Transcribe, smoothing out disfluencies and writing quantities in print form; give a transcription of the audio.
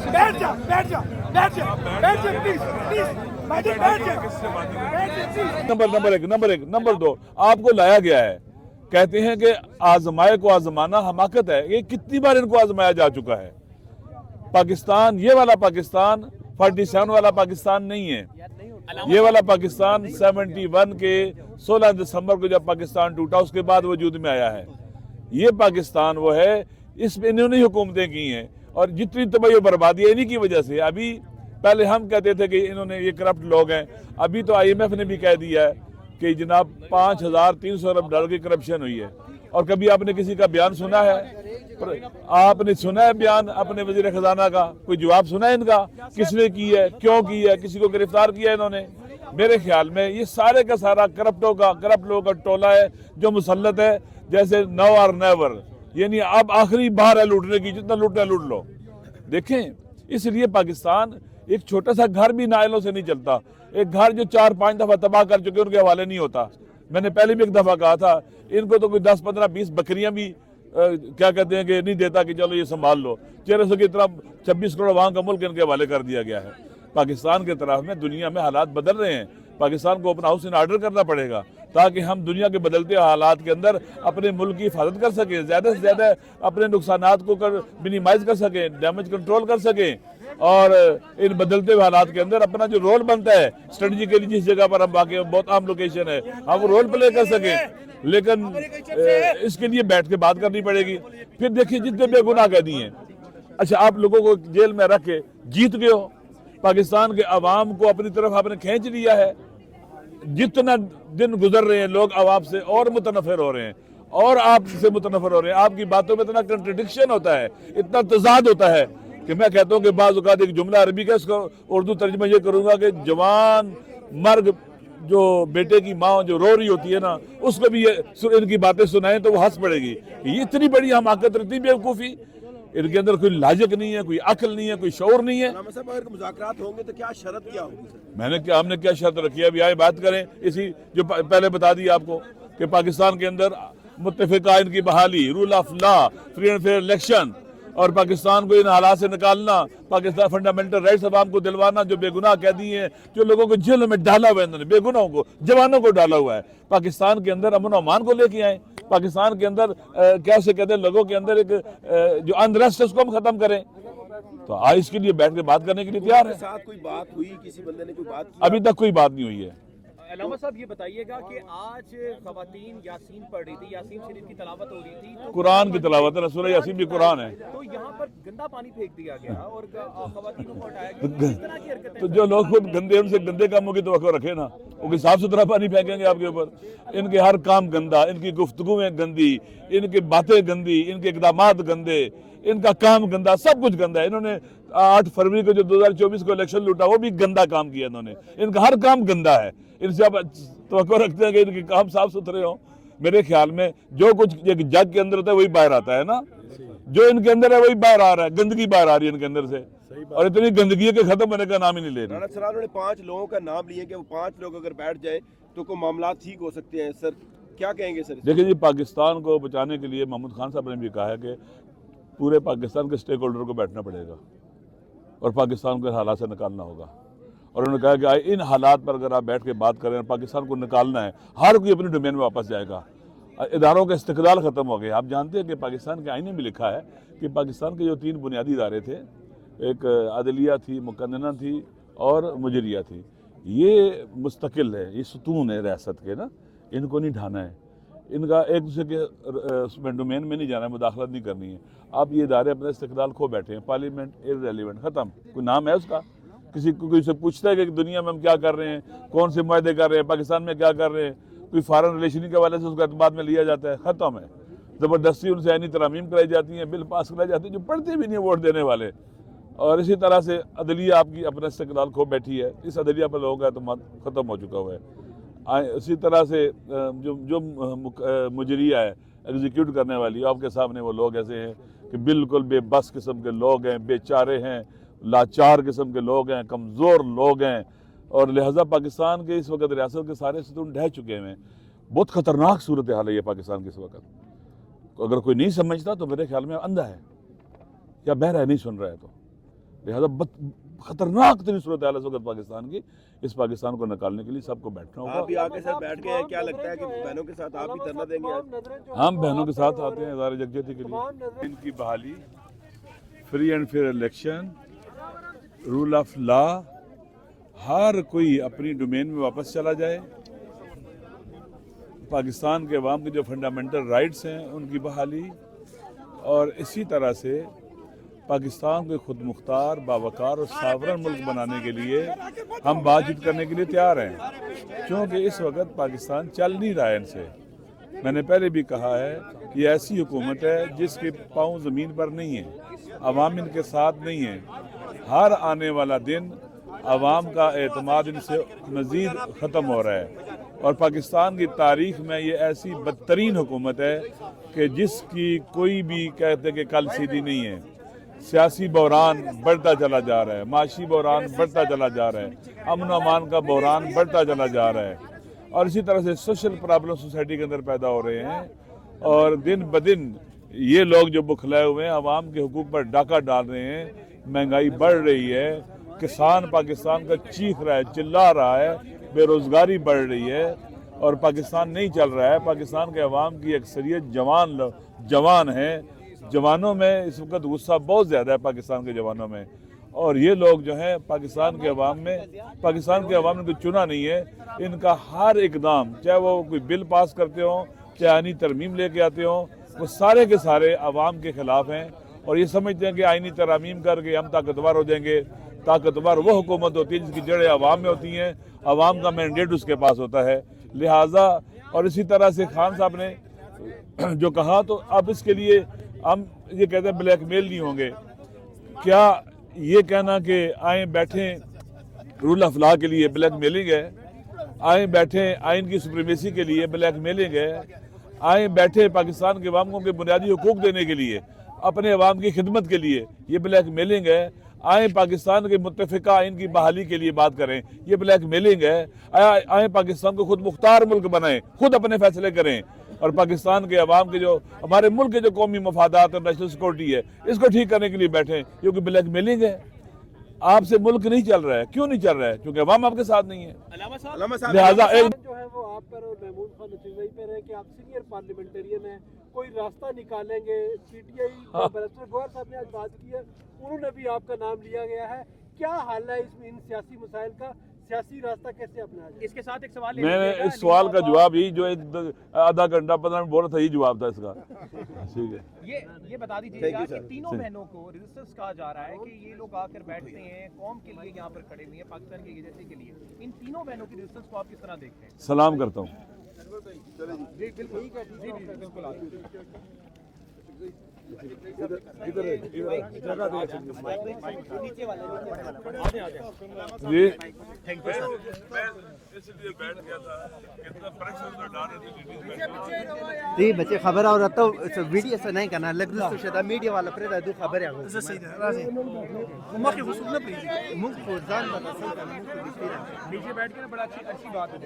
बैठ जा बैठ जा बैठ जा बैठ जा प्लीज प्लीज मैडम बैठ जा प्लीज। नंबर दो, आपको लाया गया है, कहते हैं कि आजमाए को आजमाना हमाकत है। ये कितनी बार इनको आजमाया जा चुका है। पाकिस्तान, ये वाला पाकिस्तान 47 वाला पाकिस्तान नहीं है। ये वाला पाकिस्तान 71 के 16 दिसंबर को जब पाकिस्तान टूटा उसके बाद वजूद में आया है। ये पाकिस्तान वो है, इसमें इन्होंने ही हुकूमतें की हैं और जितनी तबाही और बर्बादी है इन्हीं की वजह से। अभी पहले हम कहते थे कि इन्होंने ये करप्ट लोग हैं, अभी तो IMF ने भी कह दिया है कि जनाब 5300 अरब डॉलर की करप्शन हुई है। और कभी आपने किसी का बयान सुना है? आपने सुना है बयान अपने वजीर खजाना का? कोई जवाब सुना है इनका? किसने की है, क्यों की है, किसी को गिरफ्तार किया है इन्होंने? मेरे ख्याल में ये सारे का सारा करप्ट लोगों का टोला है जो मुसल्लत है, जैसे नाउ और नेवर, यानी अब आखिरी बार है लूटने की, जितना लूटना लूट लो। देखें, इसलिए पाकिस्तान एक छोटा सा घर भी नायलों से नहीं चलता। एक घर जो 4-5 दफा तबाह कर चुके उनके हवाले नहीं होता। मैंने पहले भी एक दफा कहा था, इनको तो कोई 10, 15, 20 बकरियां भी क्या कहते हैं कि नहीं देता कि चलो ये संभाल लो। 1300 की तरफ 26 करोड़ वहां का मुल्क इनके हवाले कर दिया गया है। पाकिस्तान के तरफ में दुनिया में हालात बदल रहे हैं। पाकिस्तान को अपना हाउस इन ऑर्डर करना पड़ेगा ताकि हम दुनिया के बदलते हालात के अंदर अपने मुल्क की हिफाजत कर सकें, ज्यादा से ज्यादा अपने नुकसानात को मिनिमाइज कर सकें, डैमेज कंट्रोल कर सकें और इन बदलते हुए हालात के अंदर अपना जो रोल बनता है स्ट्रेटजी के लिए, जिस जगह पर हम वाकई बहुत आम लोकेशन है, हम रोल प्ले कर सकें। लेकिन इसके लिए बैठ के बात करनी पड़ेगी। फिर देखिए जितने बेगुनाह कैदी हैं, अच्छा आप लोगों को जेल में रख के जीत गए हो, पाकिस्तान के अवाम को अपनी तरफ आपने खींच लिया है। जितना दिन गुजर रहे हैं लोग अवाम से और मुतनफिर हो रहे हैं और आपसे मुतनफिर हो रहे हैं। आपकी बातों में इतना कंट्रडिक्शन होता है, इतना तजाद होता है कि मैं कहता हूँ कि बाज़ औक़ात एक जुमला अरबी का, इसको उर्दू तर्जुमा ये करूँगा कि जवान मर्द जो बेटे की माँ जो रो रही होती है ना, उसको भी ये इनकी बातें सुनाएं तो वो हंस पड़ेगी कि ये इतनी बड़ी हमाकत, इतनी बेवकूफ़ी, इनके अंदर कोई लाजक नहीं है, कोई अक्ल नहीं है, कोई शौर नहीं है। अगर मुज़ाकरात होंगे तो क्या शर्त क्या होगी? हमने क्या शर्त रखी है? अभी आए बात करें इसी जो पहले बता दी आपको कि पाकिस्तान के अंदर मुत्तफ़िक़ा आइन की बहाली, rule of law, free and fair election और पाकिस्तान को इन हालात से निकालना, पाकिस्तान फंडामेंटल राइट्स अवाम को दिलवाना, जो बेगुनाह कैदी हैं, जो लोगों को जेल में डाला हुआ है, इन्होंने बेगुनाहों को, जवानों को डाला हुआ है। पाकिस्तान के अंदर अमन अमान को लेके आए, पाकिस्तान के अंदर क्या से कहते हैं, लोगों के अंदर एक जो अनरेस्ट है उसको हम खत्म करें। तो आज इसके लिए बैठ के बात करने के लिए तैयार है। साथ कोई बात हुई, किसी बंदे ने कोई बात की? अभी तक कोई बात नहीं हुई है। अलामा साहब ये बताइएगा कि आज ख़वातीन यासीन पढ़ रही थी, यासीन शरीफ की तिलावत हो रही थी, तो कुरान की तिलावत है, सूरह यासीन भी कुरान है। तो यहाँ पर गंदा पानी फेंक दिया गया और ख़वातीनों को हटाया गया। इस तरह की हरकतें, तो जो लोग खुद गंदे, उनसे गंदे कामों की तवक्को रखे ना, वो साफ सुथरा पानी फेंकेंगे आपके ऊपर। इनके हर काम गंदा, इनकी गुफ्तगुएं गंदी, इनकी बातें गंदी, इनके इक़दामात गंदे, इनका काम गंदा, सब कुछ गंदा है। इन्होंने 8 फरवरी को जो 2024 को इलेक्शन लूटा वो भी गंदा काम किया इन्होंने। इनका हर काम गंदा है। इनसे आप तवक्को रखते हैं कि इनके काम साफ सुथरे हों? मेरे ख्याल में जो कुछ एक जग के अंदर होता है वही बाहर आता है ना, जो इनके अंदर है वही बाहर आ रहा है, गंदगी बाहर आ रही है इनके अंदर से, और इतनी गंदगी है कि खत्म होने का नाम ही नहीं ले रही। राणा सर उन्होंने 5 लोगों का नाम लिए कि वो 5 लोग अगर बैठ जाए तो कोई मामला ठीक हो सकते हैं। सर क्या कहेंगे सर? देखिए जी, पाकिस्तान को बचाने के लिए महमूद खान साहब ने भी कहा है कि पूरे पाकिस्तान के स्टेक होल्डर को बैठना पड़ेगा और पाकिस्तान को हालात से निकालना होगा। और उन्होंने कहा कि इन हालात पर अगर आप बैठ के बात करें, पाकिस्तान को निकालना है, हर कोई अपने डोमेन में वापस जाएगा, इदारों का इस्तिक़लाल ख़त्म हो गया। आप जानते हैं कि पाकिस्तान के आईने में लिखा है कि पाकिस्तान के जो 3 बुनियादी इदारे थे, एक अदलिया थी, मुकन्नना थी और मुजरिया थी, ये मुस्तकिल है, ये सुतून है रियासत के ना, इनको नहीं ढाना है, इनका एक दूसरे के उसमें डोमेन में नहीं जाना है, मुदाखलत नहीं करनी है। अब ये इदारे अपना इस्तिक़लाल खो बैठे हैं, पार्लियामेंट इररेलेवेंट, ख़त्म, कोई नाम है उसका? किसी को कोई से पूछता है कि दुनिया में हम क्या कर रहे हैं, कौन से मुआहदे कर रहे हैं, पाकिस्तान में क्या कर रहे हैं, कोई फॉरेन रिलेशन के वाले से उसका एतमाद में लिया जाता है, ख़त्म है। ज़बरदस्ती उनसे आईनी तरामीम कराई जाती हैं, बिल पास कराई जाती है जो पढ़ते भी नहीं वोट देने वाले। और इसी तरह से अदलिया आपकी अपना इस्तिक़लाल खो बैठी है, इस अदलिया पर लोगों का एतमाद ख़त्म हो चुका हुआ है। इसी तरह से जो मुजरिया है, एग्जीक्यूट करने वाली, आपके सामने वो लोग ऐसे हैं कि बिल्कुल बेबस किस्म के लोग हैं, बेचारे हैं, लाचार किस्म के लोग हैं, कमज़ोर लोग हैं, और लिहाजा पाकिस्तान के इस वक्त रियासत के सारे सतून ढह चुके हैं। बहुत ख़तरनाक सूरत हाल है ये पाकिस्तान की इस वक्त। अगर कोई नहीं समझता तो मेरे ख्याल में अंधा है या बहरा है, नहीं सुन रहा है। तो लिहाजा खतरनाक तरीन सूरत हाल है इस वक्त पाकिस्तान की। इस पाकिस्तान को निकालने के लिए सबको बैठना आप होगा। भी आके सर बैठ गए हैं, क्या लगता है कि बहनों के साथ आप भी धरना देंगे आज? हम बहनों के साथ आते हैं इज़हार यकजहती के लिए। इनकी बहाली, free and fair election, rule of law, हर कोई अपनी डोमेन में वापस चला जाए। पाकिस्तान के अवाम के जो फंडामेंटल राइट्स हैं उनकी बहाली, और इसी तरह से पाकिस्तान को खुद मुख्तार, बावकार और सावरन मुल्क बनाने के लिए हम बातचीत करने के लिए तैयार हैं, क्योंकि इस वक्त पाकिस्तान चल नहीं रहा है इनसे। मैंने पहले भी कहा है कि ऐसी हुकूमत है जिसके पाँव ज़मीन पर नहीं है, अवाम इनके साथ नहीं है। हर आने वाला दिन अवाम का एतमाद इनसे मज़ीद ख़त्म हो रहा है, और पाकिस्तान की तारीख़ में ये ऐसी बदतरीन हुकूमत है कि जिसकी कोई भी कहते कि कल सीधी नहीं है। सियासी बहरान बढ़ता चला जा रहा है, माशी बहरान बढ़ता चला जा रहा है, अमन अमान का बहरान बढ़ता चला जा रहा है, और इसी तरह से सोशल प्रॉब्लम सोसाइटी के अंदर पैदा हो रहे हैं। और दिन ब दिन ये लोग जो बुखलाए हुए हैं अवाम के हुकूक पर डाका डाल रहे हैं, महंगाई बढ़ रही है, किसान पाकिस्तान का चीख रहा है, चिल्ला रहा है, बेरोज़गारी बढ़ रही है, और पाकिस्तान नहीं चल रहा है। पाकिस्तान के अवाम की अक्सरियत जवान है, जवानों में इस वक्त गुस्सा बहुत ज़्यादा है पाकिस्तान के जवानों में। और ये लोग जो हैं पाकिस्तान के अवाम ने तो चुना नहीं है, इनका हर इकदाम, चाहे वो कोई बिल पास करते हों, चाहे आईनी तरमीम लेके आते हों, वो सारे के सारे अवाम के ख़िलाफ़ हैं, और ये समझते हैं कि आईनी तरमीम करके हम ताकतवर हो जाएंगे। ताकतवर वो हुकूमत होती है जिसकी जड़ें अवाम में होती हैं, अवाम का मैंडेट उसके पास होता है। लिहाजा और इसी तरह से खान साहब ने जो कहा, तो अब इसके लिए हम ये कहते हैं ब्लैकमेल नहीं होंगे। क्या ये कहना कि आए बैठे रूल ऑफ लॉ के लिए ब्लैकमेलिंग है, आए बैठे आइन की सुप्रीमेसी के लिए ब्लैकमेलिंग है, आए बैठे पाकिस्तान के अवाम को बुनियादी हुकूक देने के लिए, अपने अवाम की खिदमत के लिए, ये ब्लैकमेलिंग है। आए पाकिस्तान के मुत्तफ़िका आइन की बहाली के लिए बात करें, ये ब्लैकमेलिंग है। आए पाकिस्तान को खुद मुख्तार मुल्क बनाएं, खुद अपने फैसले करें, और पाकिस्तान के अवाम के जो हमारे मुल्क के जो कौमी मफादात और नेशनल सिक्योरिटी है, इसको ठीक करने के लिए बैठे, क्योंकि ब्लैकमेलिंग है। आपसे मुल्क नहीं चल रहा है। क्यों नहीं चल रहा है? क्योंकि अवाम आपके साथ नहीं है। लिहाजा एक जो है वो आप पर और महमूद खान नसीबाई पर है कि आप सीनियर पार्लियामेंटेरियन हैं, कोई रास्ता निकालेंगे। पीटीआई बैरिस्टर गौहर साहब ने आज बात की है, उन्होंने भी आपका नाम लिया गया है। क्या हाल है इसमें, इन सियासी मसाइल का सियासी रास्ता कैसे अपनाया जाए? इसके साथ एक सवाल मैंने इस सवाल का जवाब यही जो आधा घंटा 15 मिनट बोल रहा था, यही जवाब था इसका। ठीक है, ये बता दीजिएगा कि तीनों बहनों को रेजिस्टेंस कहा जा रहा है कि ये लोग आकर बैठते हैं, कौम के लिए यहाँ पर खड़े हुए हैं, पाकिस्तान की आज़ादी के लिए। इन तीनों बहनों की रेजिस्टेंस को आप किस तरह देखते हैं? सलाम करता हूँ। जी बच्चे खबर और तो वीडियो से नहीं करना लग रहा है शायद मीडिया वाला पर दो खबर है वो सही है राजी मुख की खुशबू ना प्लीज मुख को जान बता सही नीचे बैठ के ना बड़ा अच्छी बात है।